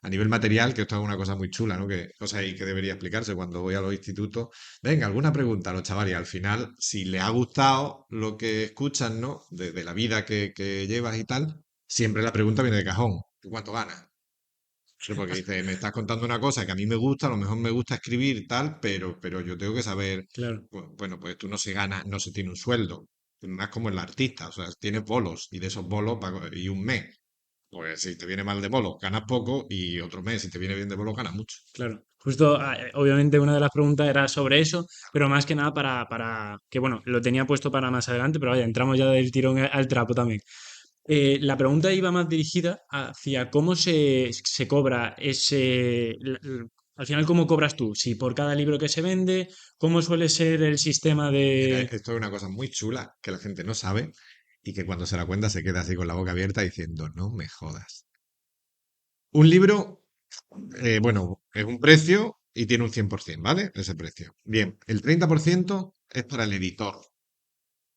a nivel material, que esto es una cosa muy chula, ¿no? Que, o sea, y que debería explicarse cuando voy a los institutos. Venga, alguna pregunta a los chavales. Y al final, si les ha gustado lo que escuchan, ¿no? De la vida que llevas y tal, siempre la pregunta viene de cajón. ¿Tú cuánto ganas? Sí, porque dice, me estás contando una cosa que a mí me gusta, a lo mejor me gusta escribir tal, pero yo tengo que saber, Claro, bueno, pues tú no se gana, no se tiene un sueldo, más como el artista, o sea, tienes bolos y de esos bolos y un mes, pues si te viene mal de bolos ganas poco y otro mes, si te viene bien de bolos ganas mucho. claro. Justo, obviamente una de las preguntas era sobre eso, pero más que nada que bueno, lo tenía puesto para más adelante, pero vaya, entramos ya del tirón al trapo también. La pregunta iba más dirigida hacia cómo se cobra al final, ¿cómo cobras tú? Si por cada libro que se vende, ¿cómo suele ser el sistema Mira, de... esto es una cosa muy chula que la gente no sabe y que cuando se la cuenta se queda así con la boca abierta diciendo, no me jodas. Un libro bueno, es un precio y tiene un 100%, ¿vale? Ese precio. Bien, el 30% es para el editor,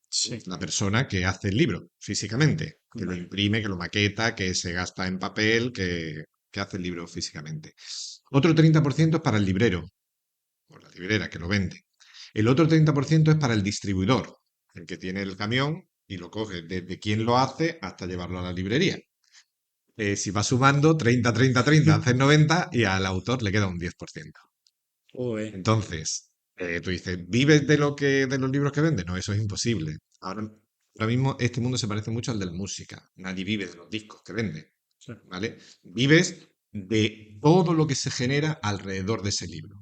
Sí, la persona que hace el libro físicamente, que lo vale. imprime, que lo maqueta, que se gasta en papel, que hace el libro físicamente. Otro 30% es para el librero, o la librera que lo vende. El otro 30% es para el distribuidor, el que tiene el camión y lo coge desde quien lo hace hasta llevarlo a la librería. Si va sumando 30, 30, 30, hace 90 y al autor le queda un 10%. Joder, Entonces, tú dices, ¿vives de lo de los libros que vende? No, eso es imposible. Ahora mismo este mundo se parece mucho al de la música. Nadie vive de los discos que vende, sí. ¿vale? Vives de todo lo que se genera alrededor de ese libro.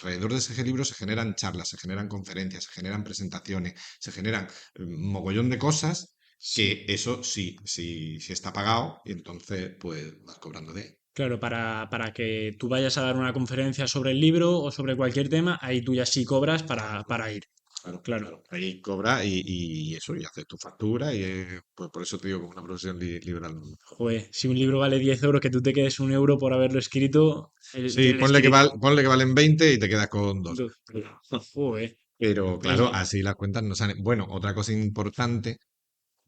Alrededor de ese libro se generan charlas, se generan conferencias, se generan presentaciones, se generan mogollón de cosas Sí. que eso sí, sí, sí está pagado y entonces pues vas cobrando de él. Claro, para que tú vayas a dar una conferencia sobre el libro o sobre cualquier tema, ahí tú ya sí cobras para ir. Claro, Claro. claro. Ahí cobra y eso, y haces tu factura, y pues por eso te digo que es una profesión liberal. Joder, si un libro vale 10 euros, que tú te quedes 1 euro por haberlo escrito, Sí, el escrito. ponle que valen 20 y te quedas con dos. Joder. Pero claro, El- así las cuentas no salen. Bueno, otra cosa importante,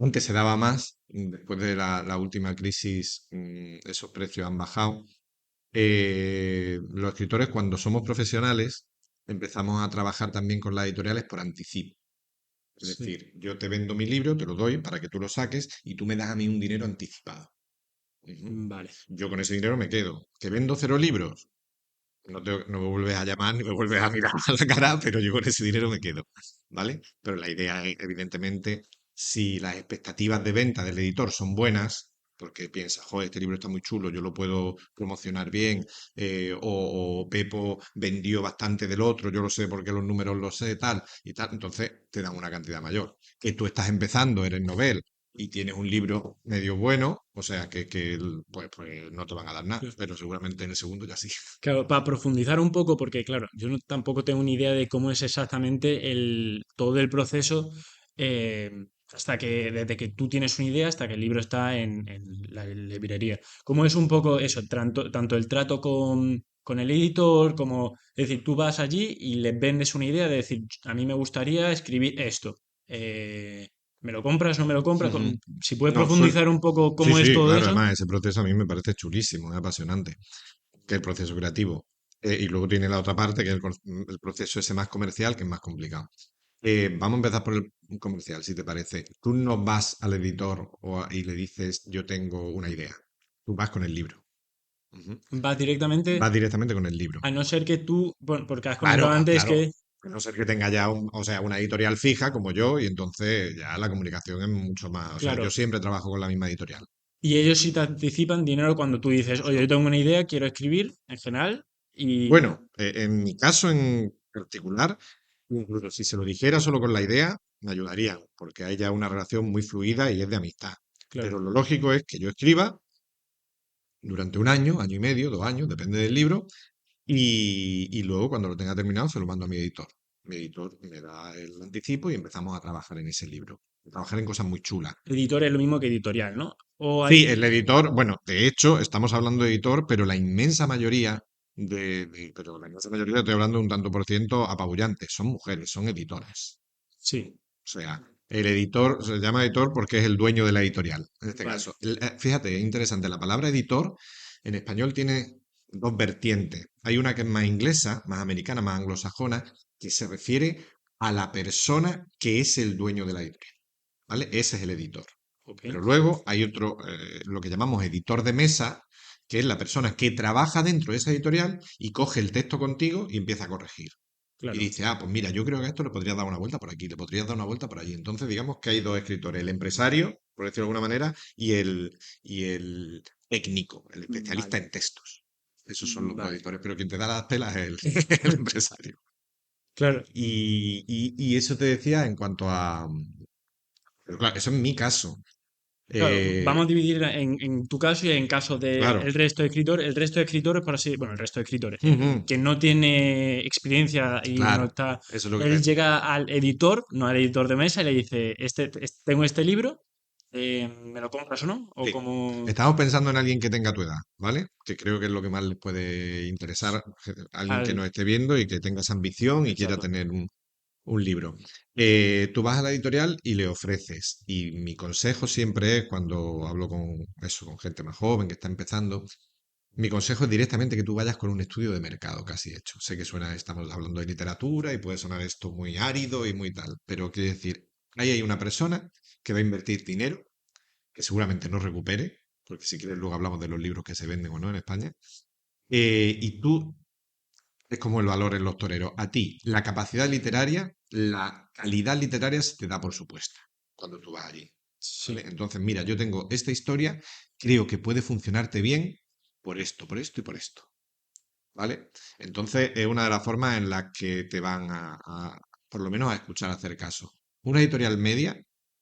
antes se daba más, después de la última crisis, esos precios han bajado. Los escritores, cuando somos profesionales, empezamos a trabajar también con las editoriales por anticipo. Es Sí, decir, yo te vendo mi libro, te lo doy para que tú lo saques y tú me das a mí un dinero anticipado. Ujú. vale. Yo con ese dinero me quedo. ¿Que vendo 0 libros? No me vuelves a llamar ni me vuelves a mirar a la cara, pero yo con ese dinero me quedo. ¿Vale? Pero la idea es, evidentemente, si las expectativas de venta del editor son buenas, porque piensa, joder, este libro está muy chulo, yo lo puedo promocionar bien, o Pepo vendió bastante del otro, yo lo sé porque los números los sé, tal y tal, entonces te dan una cantidad mayor. Que tú estás empezando, eres novel, y tienes un libro medio bueno, o sea pues no te van a dar nada, pero seguramente en el segundo ya sí. Claro, para profundizar un poco, porque claro, yo tampoco tengo ni idea de cómo es exactamente todo el proceso, eh, desde que tú tienes una idea hasta que el libro está en la librería. ¿Cómo es un poco eso, tanto el trato con el editor, como, es decir, tú vas allí y le vendes una idea de decir, a mí me gustaría escribir esto. eh, ¿Me lo compras, no me lo compras? Ujú. Si puedes No, profundizar un poco sí, cómo es sí, todo claro, eso. además ese proceso a mí me parece chulísimo, es apasionante, que el proceso creativo. Y luego tiene la otra parte, que es el proceso ese más comercial, que es más complicado. Vamos a empezar por el comercial, si te parece. Tú no vas al editor y le dices, yo tengo una idea. Tú vas con el libro. Ujú. Vas directamente, Vas directamente con el libro. a no ser que tú, bueno, porque has Claro, comentado antes claro. que, A no ser que tenga ya o sea, una editorial fija como yo, y entonces ya la comunicación es mucho más. O sea, yo claro, siempre trabajo con la misma editorial. y ellos sí te anticipan dinero cuando tú dices, oye, yo tengo una idea, quiero escribir en general, y Bueno, en mi caso en particular, incluso si se lo dijera solo con la idea, me ayudarían, porque hay ya una relación muy fluida y es de amistad. claro, Pero lo lógico es que yo escriba durante un año, año y medio, 2 años, depende del libro, y luego cuando lo tenga terminado se lo mando a mi editor. Mi editor me da el anticipo y empezamos a trabajar en ese libro. A trabajar en cosas muy chulas. editor es lo mismo que editorial, ¿no? O Sí, hay, el editor, bueno, de hecho, estamos hablando de editor, pero la inmensa mayoría pero la inmensa mayoría, estoy hablando de un tanto por ciento apabullante, son mujeres, son editoras. sí, O sea, el editor se llama editor porque es el dueño de la editorial, en este vale, caso. Fíjate, es interesante, la palabra editor En español tiene dos vertientes. Hay una que es más inglesa, más americana, más anglosajona, que se refiere a la persona que es el dueño de la editorial, ¿vale? Ese es el editor. Ok, Pero luego hay otro, lo que llamamos editor de mesa, que es la persona que trabaja dentro de esa editorial y coge el texto contigo y empieza a corregir. Y claro. dice, ah, pues mira, yo creo que a esto le podrías dar una vuelta por aquí, le podrías dar una vuelta por allí. Entonces, digamos que hay dos escritores, el empresario, por decirlo de alguna manera, y el técnico, el especialista Vale, en textos. Esos son los dos vale. editores, pero quien te da las pelas es el, el empresario. Claro, Y eso te decía en cuanto a... Pero claro, eso es mi caso. claro, Eh, vamos a dividir en tu caso y en caso claro, del resto de escritores. El resto de escritores, por así, bueno, el resto de escritores, el ujú, que no tiene experiencia y no claro, está, eso es lo que te él decía. llega al editor, no al editor de mesa, y le dice, tengo este libro, ¿me lo compras o no? O Sí. como Estamos pensando en alguien que tenga tu edad, ¿vale? Que creo que es lo que más les puede interesar, alguien que al... nos esté viendo y que tenga esa ambición y quiera Exacto. tener un libro. Tú vas a la editorial y le ofreces. Y mi consejo siempre es, cuando hablo con eso, con gente más joven que está empezando, mi consejo es directamente que tú vayas con un estudio de mercado casi hecho. Sé que suena, estamos hablando de literatura y puede sonar esto muy árido y muy tal, pero quiero decir, ahí hay una persona que va a invertir dinero que seguramente no recupere, porque si quieres luego hablamos de los libros que se venden o no en España. Y tú, es como el valor en los toreros. A ti, la capacidad literaria, la calidad literaria se te da por supuesta cuando tú vas allí. ¿Vale? Sí, Entonces, mira, yo tengo esta historia, creo que puede funcionarte bien por esto y por esto. ¿Vale? Entonces, es una de las formas en las que te van por lo menos, a escuchar, a hacer caso. Una editorial media,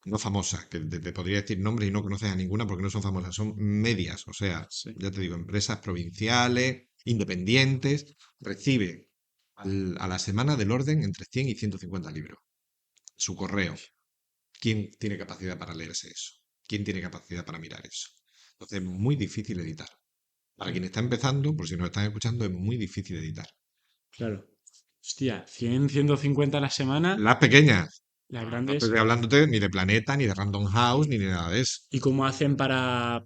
no famosa, que te podría decir nombres y no conoces a ninguna porque no son famosas, son medias, o sea, sí. ya te digo, empresas provinciales, independientes, recibe a la semana del orden entre 100 y 150 libros. Su correo. ¿Quién tiene capacidad para leerse eso? ¿Quién tiene capacidad para mirar eso? Entonces, es muy difícil editar. Para quien está empezando, por si nos están escuchando, es muy difícil editar. Claro. Hostia, 100, 150 a la semana, Las pequeñas. las No grandes. estoy hablándote ni de Planeta, ni de Random House, ni de nada de eso. ¿Y cómo hacen para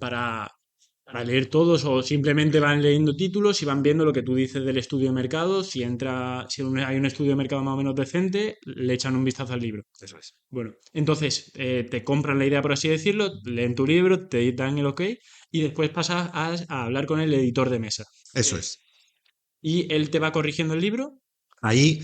leer todos? ¿O simplemente van leyendo títulos y van viendo lo que tú dices del estudio de mercado? Si entra, si hay un estudio de mercado más o menos decente, le echan un vistazo al libro. Eso es. Bueno, entonces te compran la idea, por así decirlo, leen tu libro, te dan el ok y después pasas a hablar con el editor de mesa. Eso es. Y él te va corrigiendo el libro. Ahí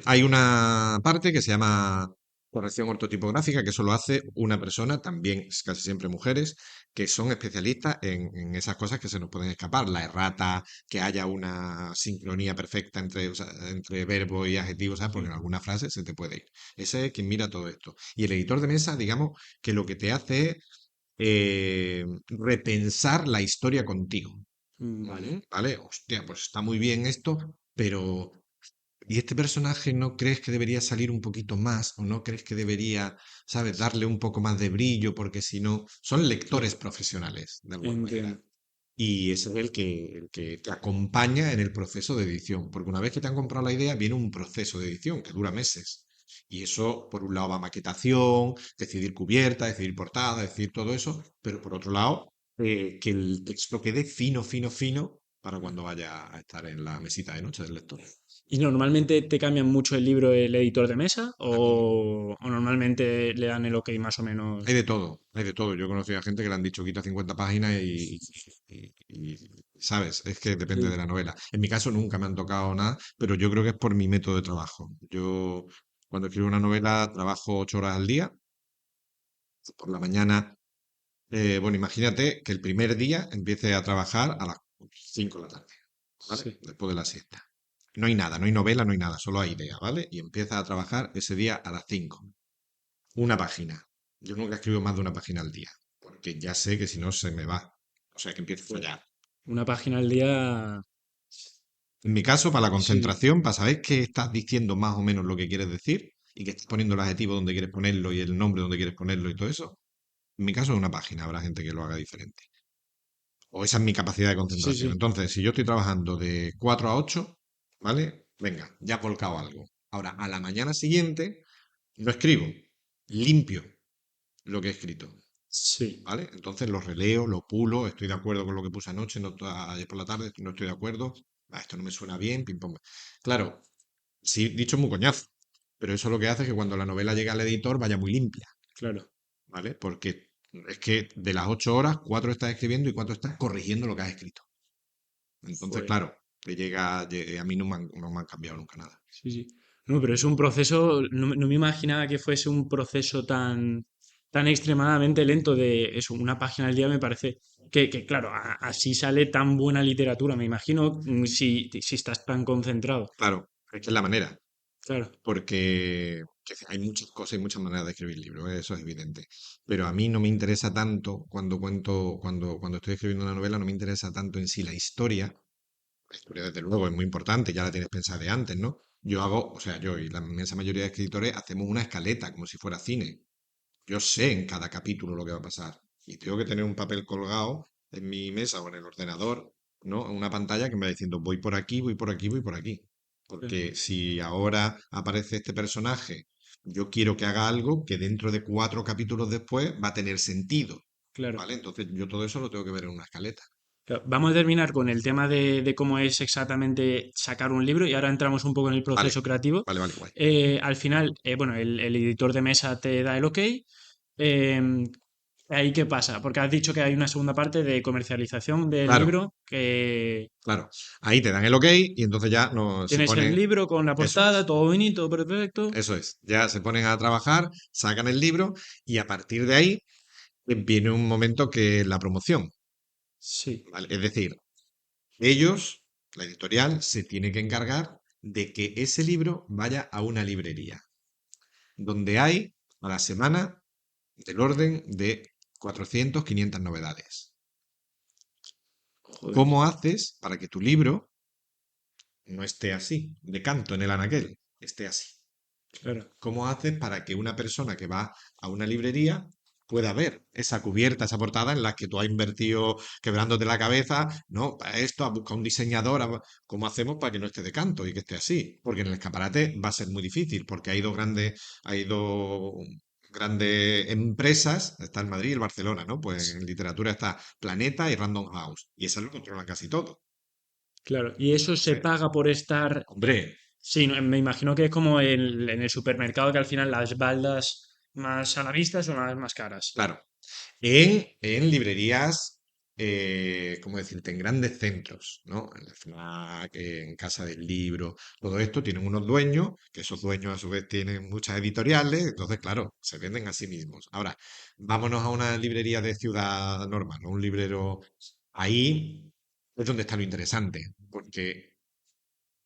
hay una parte que se llama corrección ortotipográfica, que eso lo hace una persona, también es casi siempre mujeres, que son especialistas en esas cosas que se nos pueden escapar. La errata, que haya una sincronía perfecta entre, o sea, entre verbo y adjetivo, ¿sabes? Porque Sí. en alguna frase se te puede ir. Ese es quien mira todo esto. Y el editor de mesa, digamos, que lo que te hace es repensar la historia contigo. Vale. ¿Vale? Hostia, pues está muy bien esto, pero ¿y este personaje no crees que debería salir un poquito más? ¿O no crees que debería, sabes, darle un poco más de brillo? Porque si no, son lectores Claro, profesionales, de alguna manera. entiendo. Y ese es el que te acompaña en el proceso de edición. Porque una vez que te han comprado la idea, viene un proceso de edición que dura meses. Y eso, por un lado, va maquetación, decidir cubierta, decidir portada, decidir todo eso. Pero por otro lado, que el texto quede fino, fino, fino para cuando vaya a estar en la mesita de noche del lector. ¿Y normalmente te cambian mucho el libro el editor de mesa? De todo. O normalmente le dan el ok más o Hay menos? de todo, hay de todo. Yo he conocido a gente que le han dicho quita 50 páginas ¿sabes? Es que depende de Sí. la novela. En mi caso nunca me han tocado nada, pero yo creo que es por mi método de trabajo. Yo cuando escribo una novela trabajo 8 horas al día. Por la mañana, bueno, imagínate que el primer día empiece a trabajar a las 5 de la tarde, ¿vale? Sí. Después de las siesta. No hay nada, no hay novela, no hay nada, solo hay idea, ¿vale? Y empieza a trabajar ese día a las 5. Una página. Yo nunca escribo más de una página al día, porque ya sé que si no se me va. O sea, que empiezo a Claro. fallar. Una página al día. En mi caso, para la Sí, concentración, para saber que estás diciendo más o menos lo que quieres decir y que estás poniendo el adjetivo donde quieres ponerlo y el nombre donde quieres ponerlo y todo eso, en mi caso es una página, habrá gente que lo haga diferente. O esa es mi capacidad de sí, concentración. sí. Entonces, si yo estoy trabajando de 4 a 8, ¿vale? Venga, ya he volcado algo. Ahora, a la mañana siguiente, no escribo, limpio lo que he escrito. Sí, ¿vale? Entonces lo releo, lo pulo, estoy de acuerdo con lo que puse anoche, no, ayer por la tarde, no estoy de acuerdo, esto no me suena bien, pim, pam. Claro, sí, dicho muy coñazo, pero eso lo que hace es que cuando la novela llega al editor vaya muy limpia, claro. ¿vale? Porque es que de las 8 horas, 4 estás escribiendo y 4 estás corrigiendo lo que has escrito. Entonces, Joder. claro, a mí no me han cambiado nunca nada. Sí, sí. No, pero es un proceso, no me imaginaba que fuese un proceso tan extremadamente lento de eso, una página al día me parece claro, así sale tan buena literatura, me imagino, si estás tan concentrado. Claro, es que es la manera, Claro, porque hay muchas cosas y muchas maneras de escribir libros, eso es evidente. Pero a mí no me interesa tanto cuando estoy escribiendo una novela, no me interesa tanto en sí la historia. La historia, desde luego, es muy importante, ya la tienes pensada de antes, ¿no? Yo hago, o sea, yo y la inmensa mayoría de escritores hacemos una escaleta, como si fuera cine. Yo sé en cada capítulo lo que va a pasar. Y tengo que tener un papel colgado en mi mesa o en el ordenador, ¿no? En una pantalla que me va diciendo, voy por aquí, voy por aquí, voy por aquí. claro, Porque si ahora aparece este personaje, yo quiero que haga algo que dentro de 4 capítulos después va a tener sentido, claro. ¿vale? Entonces yo todo eso lo tengo que ver en una escaleta. Claro, vamos a terminar con el tema de cómo es exactamente sacar un libro y ahora entramos un poco en el Vale, proceso creativo. vale, vale, guay. Al final, bueno, el editor de mesa te da el ok. em, ¿Ahí qué pasa? Porque has dicho que hay una segunda parte de comercialización del Claro, libro, que claro. Ahí te dan el ok y entonces ya no se tienes el ponen, libro con la eso portada, es. todo bonito, perfecto. Eso es, ya se ponen a trabajar, sacan el libro y a partir de ahí viene un momento que es la promoción, Sí, ¿vale? Es decir, ellos, la editorial, se tiene que encargar de que ese libro vaya a una librería, donde hay a la semana del orden de 400, 500 novedades. joder, ¿Cómo haces para que tu libro no esté así, de canto en el anaquel, esté así? claro, ¿Cómo haces para que una persona que va a una librería pueda ver esa cubierta, esa portada en la que tú has invertido quebrándote la cabeza? No, para esto, a buscar un diseñador. ¿Cómo hacemos para que no esté de canto y que esté así? Porque en el escaparate va a ser muy difícil, porque hay dos grandes empresas, está en Madrid y el Barcelona, ¿no? Pues en literatura está Planeta y Random House, y esas lo controlan casi todo. claro. ¿Y eso se Entonces, paga por estar? hombre, Sí, me imagino que es como en el supermercado que al final las baldas más a la vista son las más caras. claro. En librerías, ¿cómo decirte? En grandes centros, ¿no? En la FNAC, en Casa del Libro, todo esto tienen unos dueños, que esos dueños a su vez tienen muchas editoriales, entonces, claro, se venden a sí mismos. Ahora, vámonos a una librería de ciudad normal, ¿no? Un librero, ahí es donde está lo interesante, porque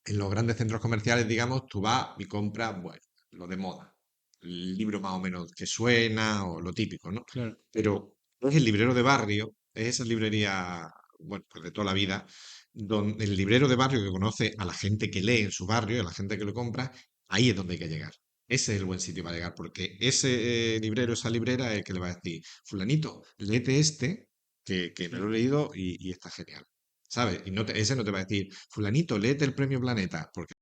en los grandes centros comerciales, digamos, tú vas y compras, bueno, lo de moda, el libro más o menos que suena o lo típico, ¿no? Claro, Pero es el librero de barrio, es esa librería, bueno, pues de toda la vida, donde el librero de barrio que conoce a la gente que lee en su barrio, a la gente que lo compra, ahí es donde hay que llegar. Ese es el buen sitio para llegar, porque ese librero, esa librera es el que le va a decir, fulanito, léete este, que me lo he claro. leído y está genial. ¿Sabes? Y ese no te va a decir, fulanito, léete el Premio Planeta, porque